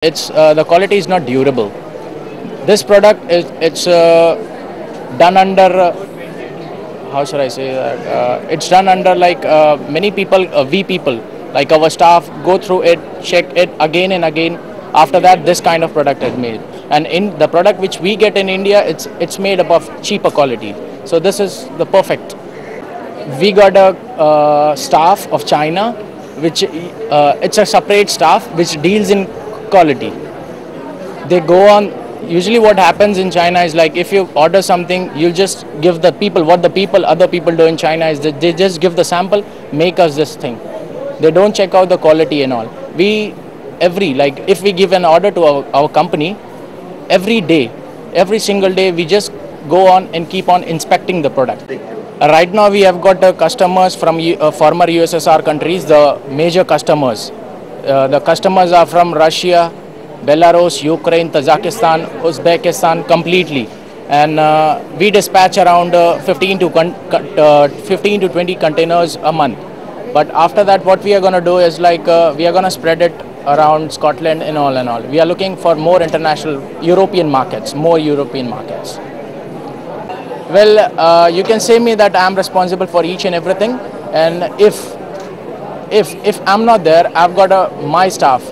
It's the quality is not durable. This product is it's done under how should I say that? It's done under like many people, we people, like our staff go through it, check it again and again. After that, this kind of product is made, and in the product which we get in India, it's made up of cheaper quality. So this is the perfect. We got a staff of China, which it's a separate staff which deals in quality. They go on. Usually what happens in China is like if you order something, you just give the people what the people other people do in China is that they just give the sample, make us this thing. They don't check out the quality and all. We every like if we give an order to our company, every day, every single day we just go on and keep on inspecting the product. Right now we have got customers from former USSR countries, the major customers. The customers are from Russia, Belarus, Ukraine, Tajikistan, Uzbekistan completely. And we dispatch around 15 to 20 containers a month. But after that, what we are going to do is like we are going to spread it around Scotland and all and all. We are looking for more international European markets, more European markets. Well, you can say me that I am responsible for each and everything. And if I'm not there, I've got my staff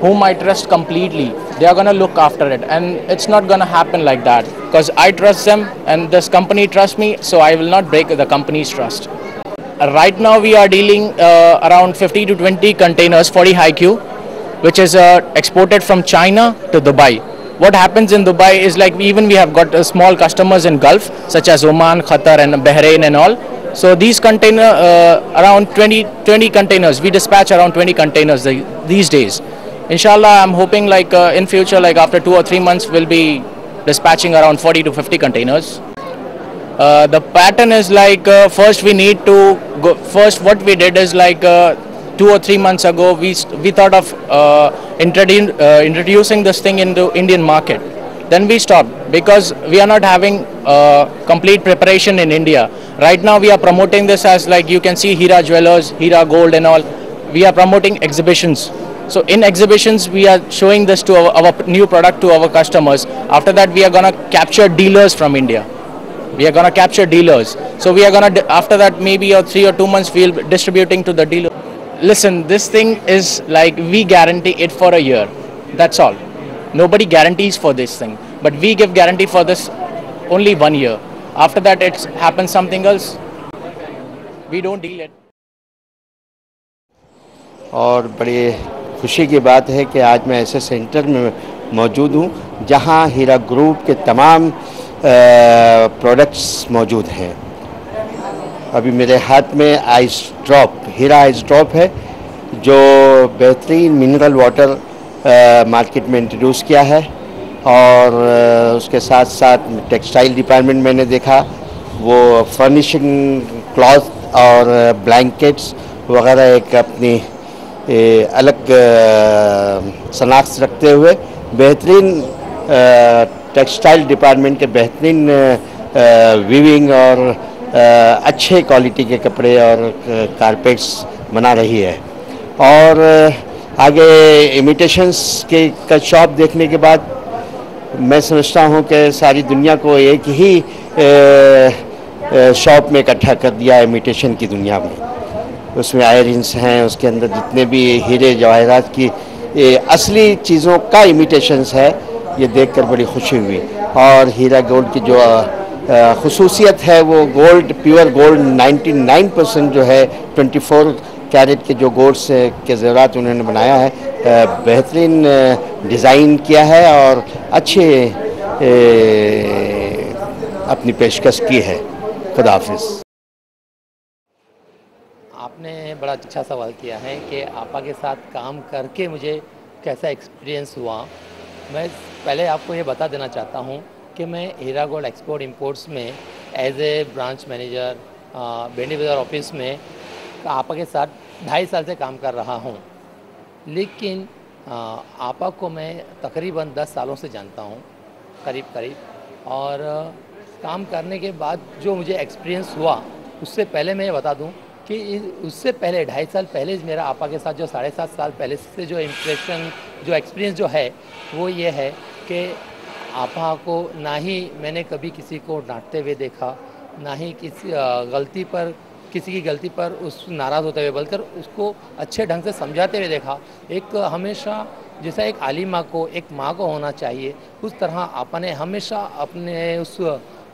whom I trust completely. They are going to look after it, and it's not going to happen like that because I trust them and this company trusts me, so I will not break the company's trust. Right now we are dealing around 50 to 20 containers, 40 high Q, which is exported from China to Dubai. What happens in Dubai is like even we have got small customers in Gulf such as Oman, Qatar and Bahrain and all. So these container around 20 containers, we dispatch around 20 containers these days. Inshallah, I'm hoping like in future, like after 2 or 3 months, we'll be dispatching around 40 to 50 containers. The pattern is like first we need to go. First, what we did is like 2 or 3 months ago, we thought of introducing this thing into Indian market. Then we stopped because we are not having complete preparation in India. Right now, we are promoting this as like you can see Hira Jewelers, Hira Gold, and all. We are promoting exhibitions. So in exhibitions, we are showing this to our new product to our customers. After that, we are gonna capture dealers from India. We are gonna capture dealers. So we are gonna after that maybe 3 or 2 months we'll be distributing to the dealer. Listen, this thing is like we guarantee it for a year. That's all. Nobody guarantees for this thing, but we give guarantee for this only 1 year. After that, it happens something else. We don't deal it. और बड़ी खुशी की बात है कि आज मैं ऐसे सेंटर में मौजूद हूँ जहाँ हीरा ग्रुप के तमाम प्रोडक्ट्स मौजूद हैं। अभी मेरे हाथ में आइस ड्रॉप, हीरा आइस ड्रॉप है जो बेहतरीन मिनरल वाटर मार्केट में इंट्रोड्यूस किया है। और उसके साथ साथ टेक्सटाइल डिपार्टमेंट मैंने देखा, वो फर्निशिंग क्लॉथ और ब्लैंकेट्स वगैरह एक अपनी अलग शनाख्त रखते हुए बेहतरीन टेक्सटाइल डिपार्टमेंट के बेहतरीन वीविंग और अच्छे क्वालिटी के कपड़े और कारपेट्स बना रही है। और आगे इमिटेशंस के का शॉप देखने के बाद मैं समझता हूँ कि सारी दुनिया को एक ही शॉप में इकट्ठा कर दिया इमिटेशन की दुनिया में। उसमें आयरन्स हैं, उसके अंदर जितने भी हीरे जवाहरात की असली चीज़ों का इमिटेशंस है, ये देखकर बड़ी खुशी हुई। और हीरा गोल्ड की जो खुसूसियत है वो गोल्ड, प्योर गोल्ड 99% जो है 24 कैरेट के जो गोल्ड से के ज़ेवरात उन्होंने बनाया है, बेहतरीन डिज़ाइन किया है और अच्छे अपनी पेशकश की है। खुदा हाफिज़। आपने बड़ा अच्छा सवाल किया है कि आपा के साथ काम करके मुझे कैसा एक्सपीरियंस हुआ। मैं पहले आपको ये बता देना चाहता हूँ कि मैं हीरा गोल्ड एक्सपोर्ट इंपोर्ट्स में एज ए ब्रांच मैनेजर बेंडी बाज़ार ऑफिस में आपा के साथ 2.5 साल से काम कर रहा हूँ। लेकिन आपा को मैं तकरीबन 10 सालों से जानता हूँ, करीब। और काम करने के बाद जो मुझे एक्सपीरियंस हुआ, उससे पहले मैं ये बता दूँ कि उससे पहले 2.5 साल पहले मेरा आपा के साथ जो 7.5 साल पहले से जो इम्प्रेशन जो एक्सपीरियंस जो है वो ये है कि आपा को ना ही मैंने कभी किसी को डांटते हुए देखा, ना ही किसी की गलती पर उस नाराज़ होते हुए, बल्कि उसको अच्छे ढंग से समझाते हुए देखा। एक हमेशा जैसा एक आलिमा को एक माँ को होना चाहिए, उस तरह आपा ने हमेशा अपने उस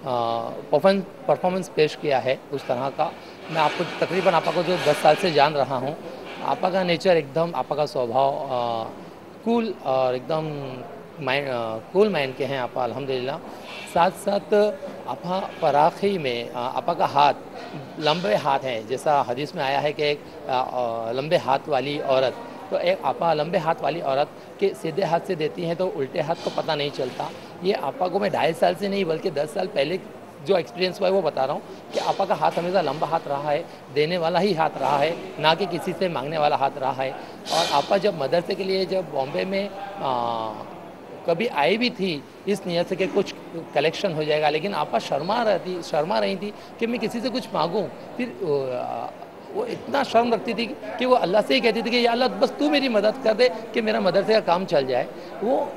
परफॉर्मेंस पेश किया है उस तरह का। मैं आपको तकरीबन आपा को जो 10 साल से जान रहा हूँ, आपा का नेचर एकदम, आपा का स्वभाव कूल और एकदम कूल माइंड के हैं आपा अल्हम्दुलिल्लाह। साथ साथ आपा पराखी में आपा का हाथ लंबे हाथ हैं, जैसा हदीस में आया है कि एक लंबे हाथ वाली औरत, तो एक आपा लंबे हाथ वाली औरत के सीधे हाथ से देती हैं तो उल्टे हाथ को पता नहीं चलता। ये आपा को मैं 2.5 साल से नहीं बल्कि 10 साल पहले जो एक्सपीरियंस हुआ है वो बता रहा हूँ कि आपा का हाथ हमेशा लंबा हाथ रहा है, देने वाला ही हाथ रहा है, ना कि किसी से मांगने वाला हाथ रहा है। और आपा जब मदरसे के लिए जब बॉम्बे में कभी आई भी थी इस नियत से कि कुछ कलेक्शन हो जाएगा, लेकिन आपा शर्मा रही थी कि मैं किसी से कुछ मांगूं। फिर वो इतना शर्म रखती थी कि वो अल्लाह से ही कहती थी कि या अल्लाह बस तू मेरी मदद कर दे कि मेरा मदरसे का काम चल जाए।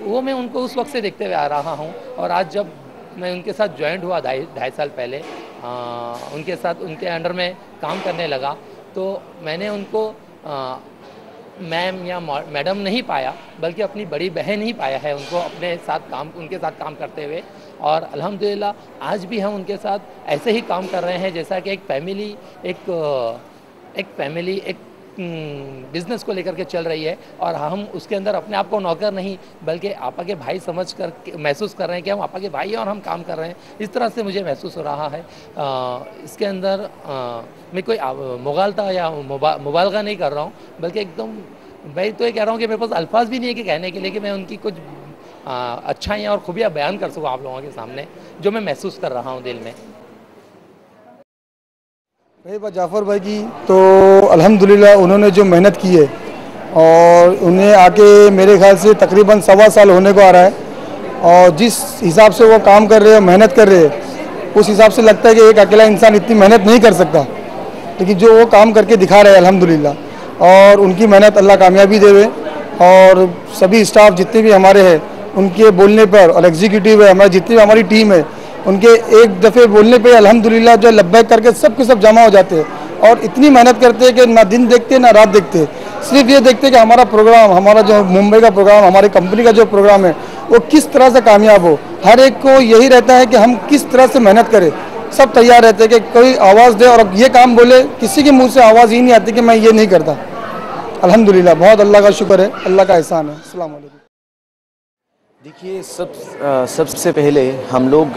वो मैं उनको उस वक्त से देखते हुए आ रहा हूँ। और आज जब मैं उनके साथ ज्वाइंट हुआ 2.5 साल पहले, उनके साथ उनके अंडर में काम करने लगा, तो मैंने उनको मैम या मैडम नहीं पाया, बल्कि अपनी बड़ी बहन ही पाया है उनको उनके साथ काम करते हुए। और अल्हम्दुलिल्लाह आज भी हम उनके साथ ऐसे ही काम कर रहे हैं जैसा कि एक फैमिली एक बिज़नेस को लेकर के चल रही है। और हम उसके अंदर अपने आप को नौकर नहीं बल्कि आपा के भाई समझ कर महसूस कर रहे हैं कि हम आपा के भाई हैं और हम काम कर रहे हैं। इस तरह से मुझे महसूस हो रहा है। इसके अंदर मैं कोई मुगालता या मुबालगा नहीं कर रहा हूँ, बल्कि एकदम मैं तो ये कह रहा हूँ कि मेरे पास अल्फाज भी नहीं है कि कहने के लिए कि मैं उनकी कुछ अच्छाइयाँ और खूबियाँ बयान कर सकूँ आप लोगों के सामने, जो मैं महसूस कर रहा हूँ दिल में। रही बात जाफ़र भाई की, तो अल्हम्दुलिल्लाह उन्होंने जो मेहनत की है और उन्हें आके मेरे ख्याल से तकरीबन 1.25 साल होने को आ रहा है, और जिस हिसाब से वो काम कर रहे हैं, मेहनत कर रहे हैं, उस हिसाब से लगता है कि एक अकेला इंसान इतनी मेहनत नहीं कर सकता, लेकिन जो वो काम करके दिखा रहे हैं अल्हम्दुलिल्लाह। और उनकी मेहनत अल्लाह कामयाबी देवे। और सभी स्टाफ जितने भी हमारे हैं उनके बोलने पर, और एग्जीक्यूटिव है हमारी, जितनी भी हमारी टीम है, उनके एक दफ़े बोलने पे अल्हम्दुलिल्लाह जो लब्बैक करके सब के सब जमा हो जाते हैं। और इतनी मेहनत करते हैं कि ना दिन देखते ना रात देखते, सिर्फ ये देखते हैं कि हमारा प्रोग्राम, हमारा जो मुंबई का प्रोग्राम, हमारी कंपनी का जो प्रोग्राम है वो किस तरह से कामयाब हो। हर एक को यही रहता है कि हम किस तरह से मेहनत करें। सब तैयार रहते हैं कि कोई आवाज़ दे और ये काम बोले, किसी के मुँह से आवाज़ ही नहीं आती कि मैं ये नहीं करता। अल्हम्दुलिल्लाह बहुत अल्लाह का शुक्र है, अल्लाह का एहसान है। अस्सलाम वालेकुम। देखिए, सबसे पहले हम लोग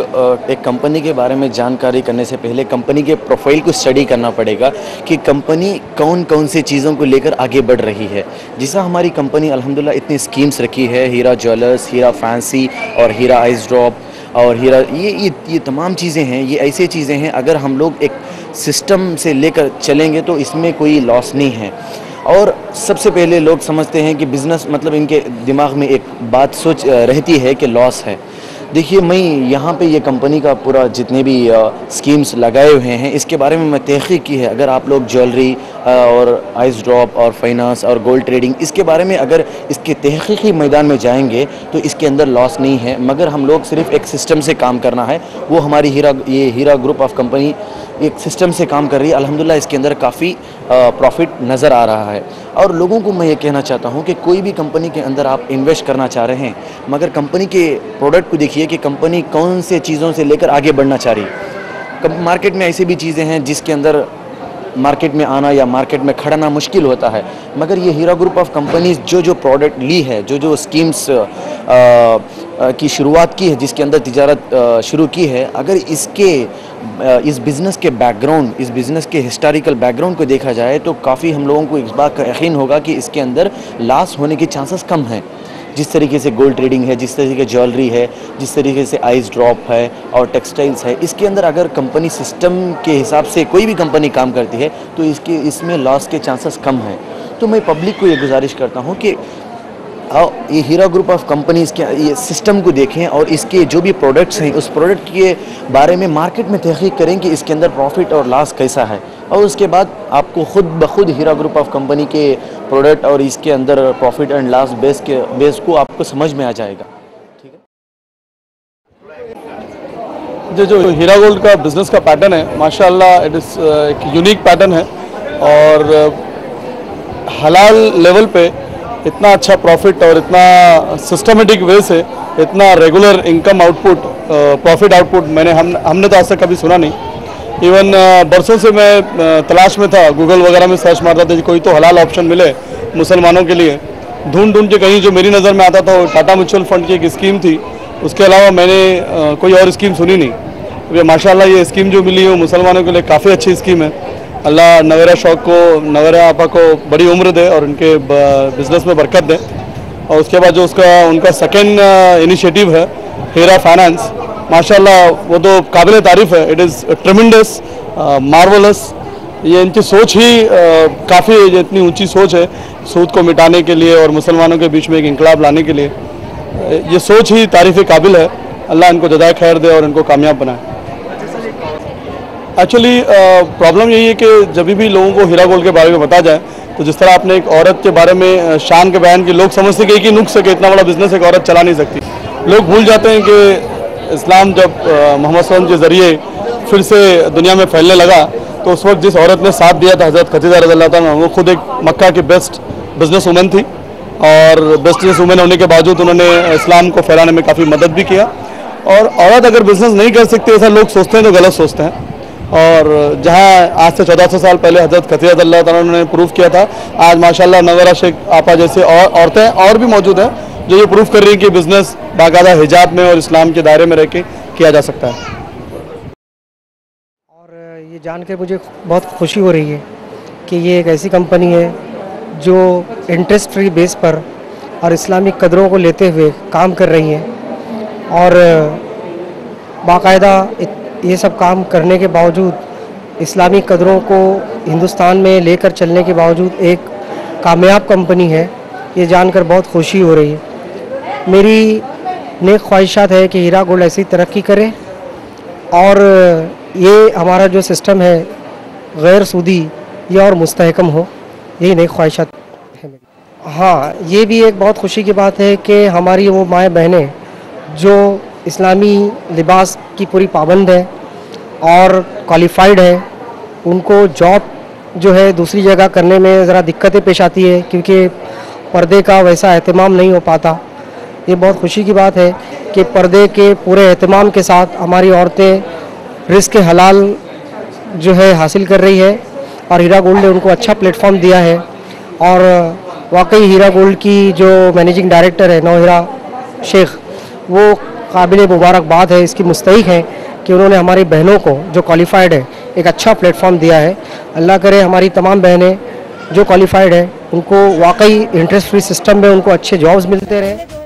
एक कंपनी के बारे में जानकारी करने से पहले कंपनी के प्रोफाइल को स्टडी करना पड़ेगा कि कंपनी कौन कौन सी चीज़ों को लेकर आगे बढ़ रही है। जैसा हमारी कंपनी अल्हम्दुलिल्लाह इतनी स्कीम्स रखी है, हीरा ज्वेलर्स, हीरा फैंसी और हीरा आइस ड्रॉप और हीरा, ये तमाम चीज़ें हैं, ये ऐसी चीज़ें हैं अगर हम लोग एक सिस्टम से लेकर चलेंगे तो इसमें कोई लॉस नहीं है। और सबसे पहले लोग समझते हैं कि बिज़नेस मतलब इनके दिमाग में एक बात सोच रहती है कि लॉस है। देखिए, मैं यहाँ पे ये कंपनी का पूरा जितने भी स्कीम्स लगाए हुए हैं इसके बारे में मैं तहक़ीक़ की है। अगर आप लोग ज्वेलरी और आइस ड्रॉप और फाइनेंस और गोल्ड ट्रेडिंग इसके बारे में अगर इसके तहक़ीक़ी मैदान में जाएंगे तो इसके अंदर लॉस नहीं है, मगर हम लोग सिर्फ एक सिस्टम से काम करना है। वो हमारी हीरा ग्रुप ऑफ कंपनी एक सिस्टम से काम कर रही है। अल्हम्दुलिल्लाह इसके अंदर काफ़ी प्रॉफिट नज़र आ रहा है। और लोगों को मैं ये कहना चाहता हूँ कि कोई भी कंपनी के अंदर आप इन्वेस्ट करना चाह रहे हैं, मगर कंपनी के प्रोडक्ट को देखिए कि कंपनी कौन से चीज़ों से लेकर आगे बढ़ना चाह रही है। मार्केट में ऐसी भी चीज़ें हैं जिसके अंदर मार्केट में आना या मार्केट में खड़ना मुश्किल होता है, मगर ये हीरा ग्रुप ऑफ कंपनीज़ जो प्रोडक्ट ली है, जो स्कीम्स की शुरुआत की है, जिसके अंदर तिजारत शुरू की है, अगर इस बिज़नेस के बैकग्राउंड, इस बिज़नेस के हिस्टोरिकल बैकग्राउंड को देखा जाए तो काफ़ी हम लोगों को इस बात का यकीन होगा कि इसके अंदर लॉस होने के चांसेस कम हैं। जिस तरीके से गोल्ड ट्रेडिंग है, जिस तरीके से ज्वेलरी है, जिस तरीके से आइस ड्रॉप है और टेक्सटाइल्स है, इसके अंदर अगर कंपनी सिस्टम के हिसाब से कोई भी कंपनी काम करती है तो इसमें लॉस के चांसेस कम हैं। तो मैं पब्लिक को ये गुजारिश करता हूँ कि ये हीरा ग्रुप ऑफ कंपनीज़ के ये सिस्टम को देखें और इसके जो भी प्रोडक्ट्स हैं उस प्रोडक्ट के बारे में मार्केट में तहक़ीक़ करें कि इसके अंदर प्रॉफिट और लॉस कैसा है। और उसके बाद आपको खुद ब खुद हीरा ग्रुप ऑफ कंपनी के प्रोडक्ट और इसके अंदर प्रॉफिट एंड लॉस बेस को आपको समझ में आ जाएगा। ठीक है, जो हीरा गोल्ड का बिज़नेस का पैटर्न है माशाल्लाह इट इज़ एक यूनिक पैटर्न है और हलाल लेवल पे इतना अच्छा प्रॉफिट और इतना सिस्टमेटिक वे से इतना regular income output profit output हमने तो आज तक कभी सुना नहीं। इवन बरसों से मैं तलाश में था, गूगल वगैरह में सर्च मारता था कि कोई तो हलाल ऑप्शन मिले मुसलमानों के लिए। ढूंढ के कहीं जो मेरी नज़र में आता था वो टाटा म्यूचुअल फंड की एक स्कीम थी, उसके अलावा मैंने कोई और स्कीम सुनी नहीं। अभी माशाल्लाह ये स्कीम जो मिली है वो मुसलमानों के लिए काफ़ी अच्छी स्कीम है। अल्लाह नवेरा शौक को, नवेरा आपा को बड़ी उम्र दे और उनके बिज़नेस में बरकत दे। और उसके बाद जो उनका सेकेंड इनिशिएटिव है हीरा फाइनेंस, माशाल्लाह वो तो काबिल तारीफ़ है। It is ट्रेमेंडस, marvellous. ये इनकी सोच ही काफ़ी इतनी ऊंची सोच है सूद को मिटाने के लिए और मुसलमानों के बीच में एक इंकलाब लाने के लिए। ये सोच ही तारीफ़ काबिल है। अल्लाह इनको जज़ाए खैर दे और इनको कामयाब बनाए। एक्चुअली प्रॉब्लम यही है कि जब भी लोगों को हीरा गोल्ड के बारे में बताया जाए तो जिस तरह आपने एक औरत के बारे में शान के बयान की, लोग समझते कि एक ही नुक्स है कि इतना बड़ा बिजनेस एक औरत चला नहीं सकती। लोग भूल जाते हैं कि इस्लाम जब मोहम्मद सल्लल्लाहु अलैहि वसल्लम के ज़रिए फिर से दुनिया में फैलने लगा तो उस वक्त जिस औरत ने साथ दिया था हज़रत खदीजा रज़ियल्लाहु तआला, वो खुद एक मक्का की बेस्ट बिजनेस वूमेन थी और बेस्ट बिजनेस वूमेन होने के बावजूद उन्होंने इस्लाम को फैलाने में काफ़ी मदद भी किया। और औरत अगर बिजनेस नहीं कर सकती ऐसा लोग सोचते हैं तो गलत सोचते हैं। और जहां आज से 1400 साल पहले हज़रत खदीजा रज़ियल्लाहु तआला ने प्रूफ किया था, आज माशाल्लाह नवेरा शेख आपा जैसे औरतें और भी मौजूद हैं जो ये प्रूफ कर रही हैं कि बिज़नेस बाकायदा हिजाब में और इस्लाम के दायरे में रह के किया जा सकता है। और ये जान के मुझे बहुत खुशी हो रही है कि ये एक ऐसी कंपनी है जो इंटरेस्ट फ्री बेस पर और इस्लामिक कदरों को लेते हुए काम कर रही है और बाकायदा ये सब काम करने के बावजूद इस्लामी कदरों को हिंदुस्तान में लेकर चलने के बावजूद एक कामयाब कंपनी है। ये जानकर बहुत खुशी हो रही है। मेरी नेक ख्वाहिशात है कि हीरा गोल्ड ऐसी तरक्की करे और ये हमारा जो सिस्टम है गैर सूदी ये और मुस्तहकम हो, यही नेक ख्वाहिशात है मेरी। हाँ, ये भी एक बहुत खुशी की बात है कि हमारी वो माएँ बहनें जो इस्लामी लिबास की पूरी पाबंद है और क्वालिफाइड है, उनको जॉब जो है दूसरी जगह करने में ज़रा दिक्कतें पेश आती है क्योंकि पर्दे का वैसा एहतमाम नहीं हो पाता। ये बहुत खुशी की बात है कि पर्दे के पूरे एहतमाम के साथ हमारी औरतें रिस्क हलाल जो है हासिल कर रही है और हीरा गोल्ड ने उनको अच्छा प्लेटफॉर्म दिया है। और वाकई हीरा गोल्ड की जो मैनेजिंग डायरेक्टर है नौहिरा शेख, वो काबिल मुबारकबाद है, इसकी मुस्तहिक है कि उन्होंने हमारी बहनों को जो क्वालिफाइड है एक अच्छा प्लेटफॉर्म दिया है। अल्लाह करे हमारी तमाम बहनें जो क्वालिफाइड है उनको वाकई इंटरेस्ट फ्री सिस्टम में उनको अच्छे जॉब्स मिलते रहे।